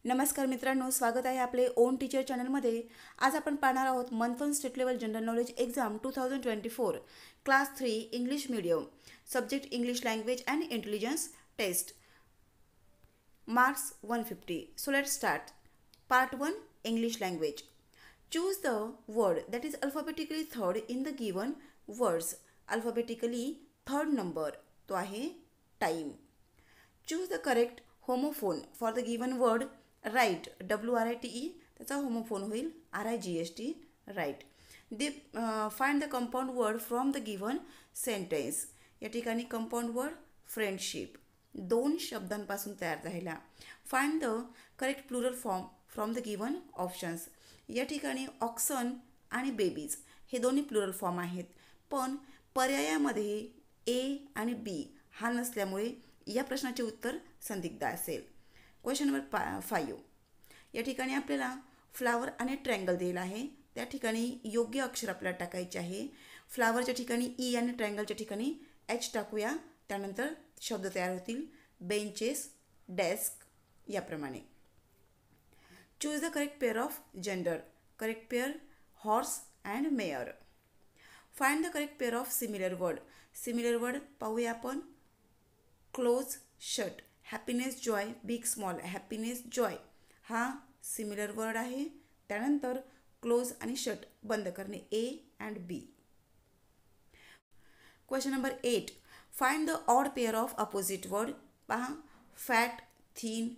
नमस्कार मित्रांनो, स्वागत आहे आपले ओन टीचर चॅनलमध्ये. आज आपण पाहणार आहोत month one state level general knowledge exam 2024 class 3 English medium subject English language and intelligence test marks 150. So let's start. Part 1 English language. Choose the word that is alphabetically third in the given words. Alphabetically third number तो आहे time. Choose the correct homophone for the given word right. WRITE त्याचा homophone होईल RIGST right. Find the compound word from the given sentence. या ठिकाणी compound word friendship दोन शब्दांपासून तयार झालेला. Find the correct plural form from the given options. या ठिकाणी oxen आणि babies हे दोन्ही प्लुरल फॉर्म आहेत, पण पर्यायामध्ये A आणि B हा नसल्यामुळे या प्रश्नाचे उत्तर संदिग्ध असेल. Question number 5. या ठिकाणी आपल्याला फ्लावर आणि ट्रँगल दिलेला आहे. त्या ठिकाणी योग्य अक्षर आपल्याला टाकायचे आहे. फ्लावरच्या ठिकाणी ई आणि ट्रँगलच्या ठिकाणी एच टाकूया. त्यानंतर शब्द तयार होतील बेंचेस, डेस्क याप्रमाणे. Choose the correct pair of gender. Correct pair horse and mare. Find the correct pair of similar word. Similar word पाहूया आपण. Close, shut, happiness, joy, big, small. Happiness, joy हा similar word आहे. त्यानंतर close आणि shut बंद करणे A and B. Question number 8. Find the odd pair of opposite word. पहा fat, thin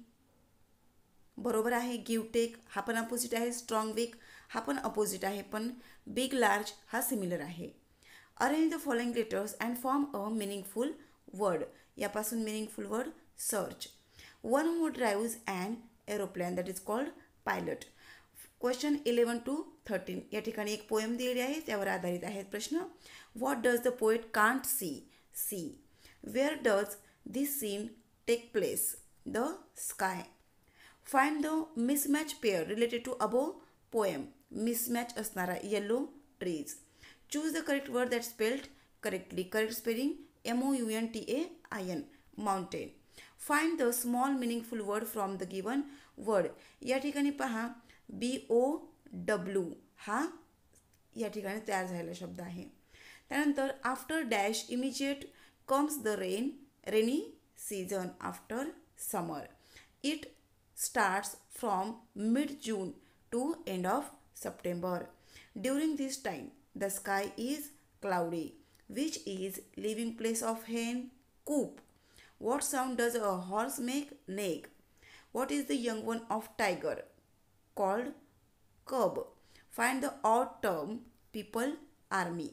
बरोबर आहे. गिव, टेक हा पण अपोजिट आहे. स्ट्रॉंग, वीक हा पण अपोजिट आहे, पण बिग, लार्ज हा सिमिलर आहे. Arrange the following letters and form a meaningful word. यापासून meaningful word search. One who drives and aeroplane that is called pilot. Question 11 to 13. या ठिकाणी एक पोएम दिलेली आहे, त्यावर आधारित आहेत प्रश्न. What does the poet can't see. Sea. Where does this scene take place. The sky. Find the mismatch pair related to above poem. Mismatch असणारा yellow, trees. Choose the correct word that spelled correctly. Correct spelling MOUNTAIN mountain. Find the small meaningful word from the given word. या ठिकाणी पहा BOW हा या ठिकाणी तयार झालेला शब्द आहे. त्यानंतर after dash immediate comes the rain. Rainy season after summer. It starts from mid June to end of September. During this time the sky is cloudy. Which is living place of hen? Coop. What sound does a horse make? Neigh. What is the young one of tiger? Called cub. Find the odd term people, army.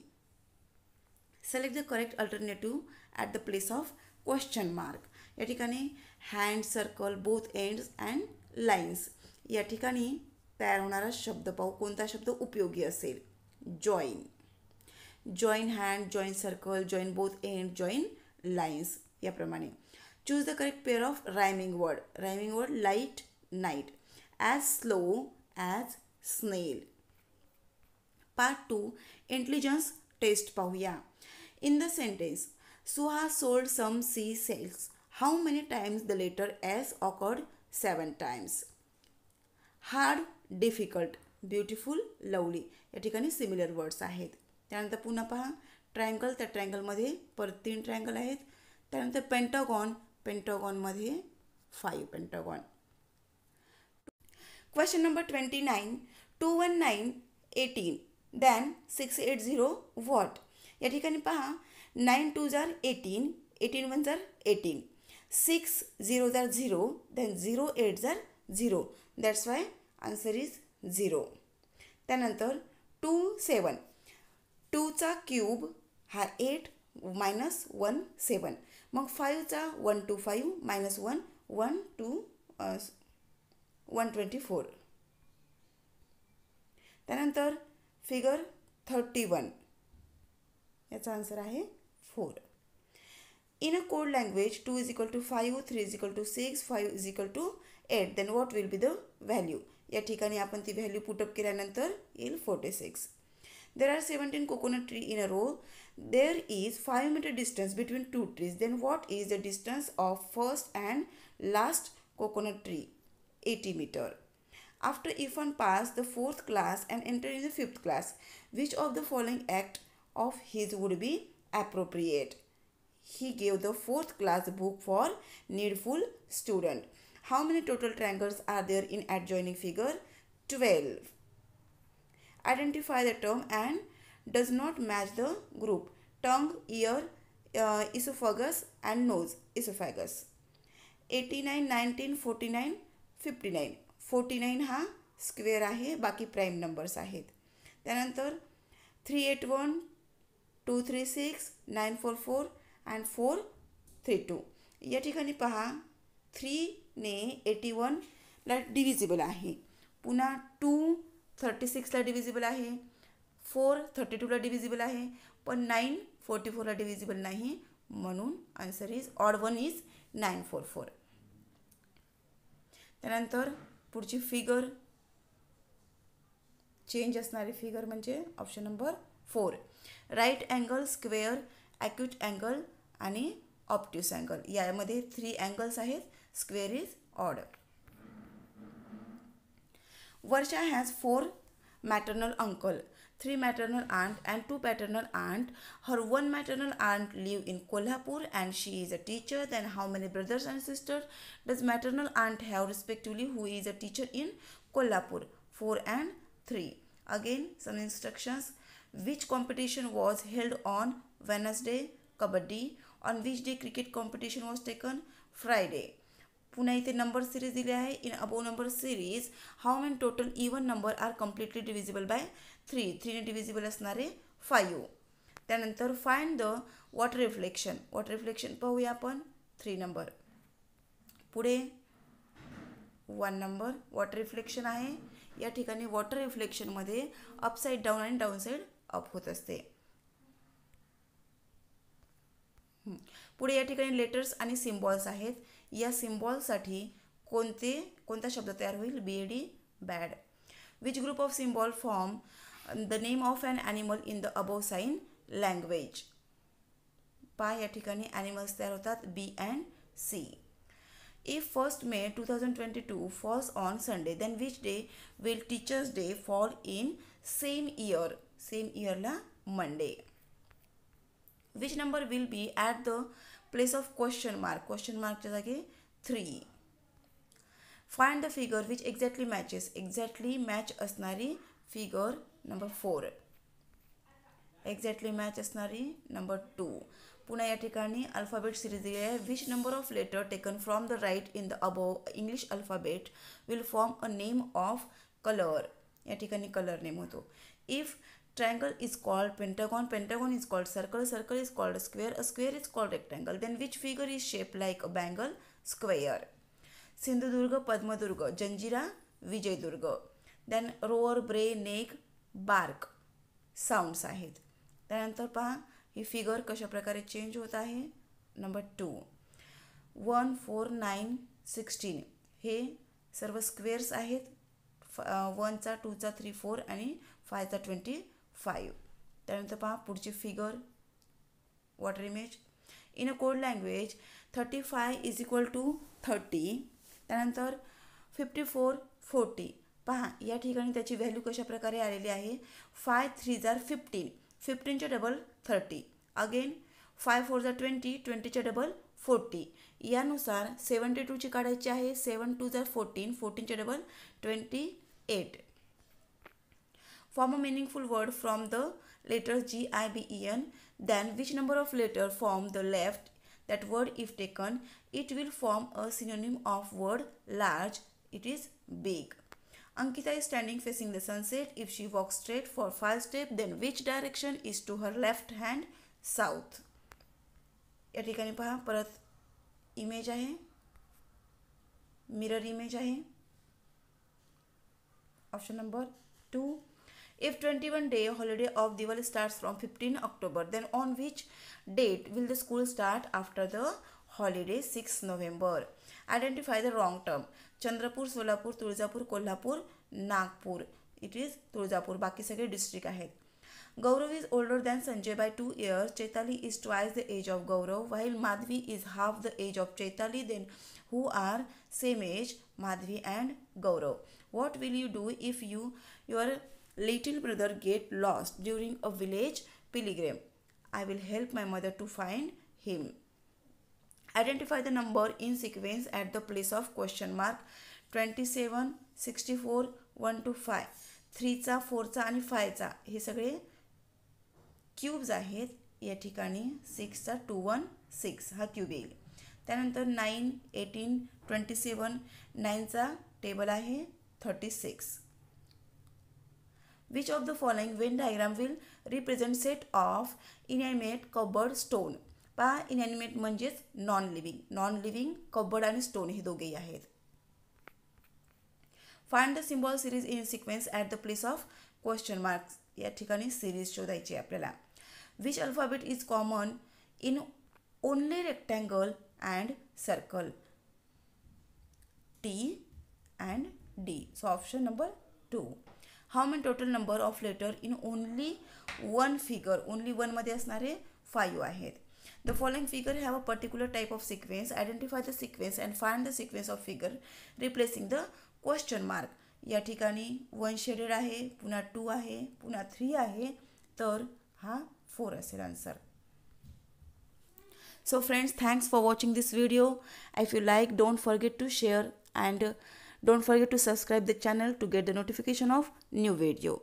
Select the correct alternative at the place of question mark. या ठिकाणी hand, circle, both ends and lines. या ठिकाणी तयार होणारा शब्द पाहू कोणता शब्द उपयोगी असेल. Join. Join hand, join circle, join both end, join lines याप्रमाणे. Choose the correct pair of rhyming word. Rhyming word light, night. As slow as snail. Part 2 intelligence test पाहूया. In the sentence Suha sold some sea sells. How many times the letter S occurred? 7 times. Hard, difficult, beautiful, lovely या ठिकाणी similar words आहेत. त्यानंतर पुन्हा पहा triangle. त्या ट्रायंगलमध्ये परत 3 triangle आहेत. त्यानंतर पेंटागॉन. पेंटागॉनमध्ये 5 pentagon. Question number 29. 219 18 than 680 what. या ठिकाणी पहा 9 2s are 18, 18 1s are 18, 6 0s are 0, then 0 8s are 0. That's why answer is 0. त्यानंतर 2 7. 2चा क्यूब हा 8 minus 1 7. मग 5चा 1 2 5 minus 1 1 2 124. त्यानंतर फिगर 31 याचा आन्सर आहे 4. In a code language 2 is equal to 5, 3 is equal to 6, 5 is equal to 8. then what will be the value. या ठिकाणी आपण ती व्हॅल्यू पुटअप केल्यानंतर येईल 46. There are 17 coconut trees in a row. There is 5-meter distance between 2 trees. Then what is the distance of first and last coconut tree? 80 meter. After Irfan passed the 4th class and entered in the 5th class, which of the following act of his would be appropriate? He gave the 4th class book for needful student. How many total triangles are there in adjoining figure? 12. Identify the term and does not match the group. Tongue, ear, esophagus and nose, esophagus. 89, 19, 49, 59. 49 हा square आहे, बाकी prime numbers आहेत. त्यानंतर 381, 236, 944 and 432. या ठिकाणी पहा 3ने 81ला divisible आहे, पुन्हा 2 36ला डिव्हिजिबल आहे, 4 32ला डिव्हिजिबल आहे, पण 9 44ला डिव्हिजिबल नाही, म्हणून answer is odd one is 944. त्यानंतर पुढची फिगर चेंज असणारी फिगर म्हणजे option number 4. Right angle, square, acute angle आणि ऑप्ट्यूस अँगल. यामध्ये 3 अँगल्स आहेत. Square is odd. Varsha has 4 maternal uncle, 3 maternal aunt and 2 paternal aunt. Her 1 maternal aunt live in Kolhapur and she is a teacher. Then how many brothers and sisters does maternal aunt have respectively, who is a teacher in Kolhapur? 4 and 3. Again some instructions. Which competition was held on Wednesday? Kabaddi. On which day cricket competition was taken? Friday. पुन्हा इथे number series दिले आहे. In above number series how many total even number are completely divisible by 3. 3ने divisible असणारे 5. त्यानंतर find the water reflection. Water reflection पाहूया आपण. 3 number. पुढे 1 नंबर वॉटर रिफ्लेक्शन आहे. या ठिकाणी वॉटर रिफ्लेक्शनमध्ये अपसाईड डाऊन आणि डाऊनसाईड अप होत असते. पुढे या ठिकाणी लेटर्स आणि सिम्बॉल्स आहेत. या सिम्बॉलसाठी कोणता शब्द तयार होईल? BAD, bad. Which group of symbol form the name of an animal in the above sign language? या ठिकाणी ॲनिमल्स तयार होतात B and C. If 1st May 2022 falls on Sunday, then which day will Teachers' Day fall in same year? Same yearला Monday. Which number will be at the place of question mark? Question markच्या जागी 3. Find the figure which exactly matches. Exactly match असणारी figure number 4. Exactly match असणारी number 2. पुन्हा या ठिकाणी alphabet series दिली आहे. Which number of letter taken from the right in the above English alphabet will form a name of color? या ठिकाणी colour name होतो. If triangle is called pentagon, pentagon is called circle, circle is called square, a square is called rectangle, then which figure is shaped like a bangle? Square. Sindhudurg, Padmadurg, Janjira, Vijaydurg. Then roar, bray, neigh, bark sounds आहेत. त्यानंतर पहा ही figure कशा प्रकारे change होत आहे. Number 2. 1, 4, 9, 16 हे सर्व squares आहेत. 1चा, 2चा 3, 4 आणि 5चा 25. त्यानंतर पहा पुढची figure water image. In a code language 35 is equal to 30. त्यानंतर 54, 40. पहा या ठिकाणी त्याची व्हॅल्यू कशा प्रकारे आलेली आहे. 5 3 आर 15, 15च्या डबल 30. अगेन 5 4 आर 20, 20च्या डबल 40. यानुसार 72ची काढायची आहे. 7 2 आर 14, 14च्या double 28. Form a meaningful word from the letters GIBEN. Then which number of letters form the left? That word if taken, it will form a synonym of word large. It is big. Ankita is standing facing the sunset. If she walks straight for 5 steps, then which direction is to her left hand? South. या ठिकाणी पहा परत image आहे, mirror image आहे. Option number 2. If 21 day holiday of Diwali starts from 15 October, then on which date will the school start after the holiday? 6 November. Identify the wrong term. Chandrapur, Solapur, Tuljapur, Kolhapur, Nagpur. It is Tuljapur. बाकी सगळे district आहेत. Gaurav is older than Sanjay by 2 years. Chaitali is twice the age of Gaurav, while Madhvi is half the age of Chaitali. Then who are same age, Madhvi and Gaurav. What will you do if your little brother get lost during a village pilgrim? I will help my mother to find him. Identify the number in sequence at the place of question mark. 27, 64, 1 to 5. 3चा, 4चा आणि 5चा हे सगळे cubes आहेत. या ठिकाणी 6चा 2, 1, 6 हा cube येईल. त्यानंतर 9, 18, 27, 9चा table आहे 36. Which of the following Venn diagram will represent set of inanimate cupboard stone? पहा, इनॅनिमेट म्हणजेच नॉन लिव्हिंग कबर्ड आणि स्टोन हे दोघेही आहेत. Find the symbol series in sequence at the place of question marks. या ठिकाणी सिरीज शोधायची आहे आपल्याला. Which alphabet is common in only rectangle and circle? T and D. So option number 2. How many total number of letter in only one figure? Only one मध्ये असणारे 5 आहेत. The following figure have a particular type of sequence. Identify the sequence and find the sequence of figure replacing the question mark. या ठिकाणी 1 shaded आहे, पुन्हा 2 आहे, पुन्हा 3 आहे, तर हा 4 असेल answer. So friends, thanks for watching this video. If you like, don't forget to share and don't forget to subscribe the channel to get the notification of new video.